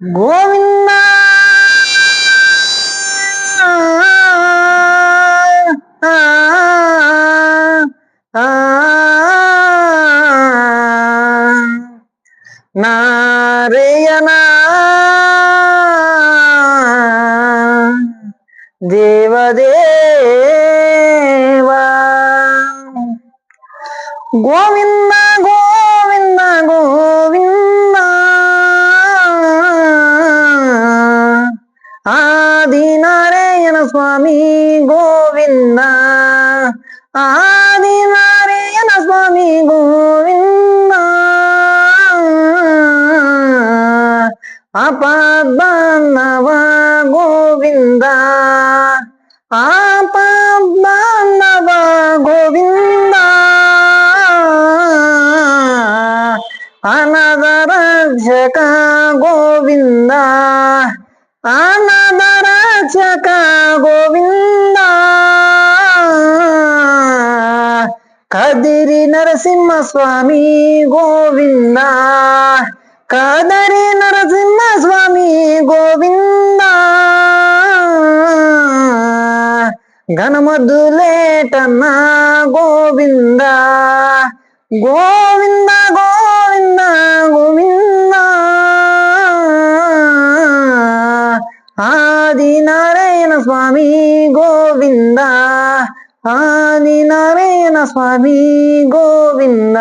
గోవింద నారాయణ దేవదేవా గోవింద గోవింద గోవింద ఆది నారాయణ స్వామి గోవింద ఆది నారాయణ స్వామి గోవింద ఆపద్బాంధవ గోవింద ఆపద్బాంధవ గోవింద అనాథ రక్షక గోవింద అనాథ రక్షక గోవింద కదిరి నరసింహ స్వామి గోవింద కదిరి నరసింహ స్వామి గోవింద ఘనమద్దులేటన్న గోవింద గోవింద గోవింద గోవింద ఆది నారాయణ స్వామి గోవింద ఆది నారాయణ స్వామి గోవింద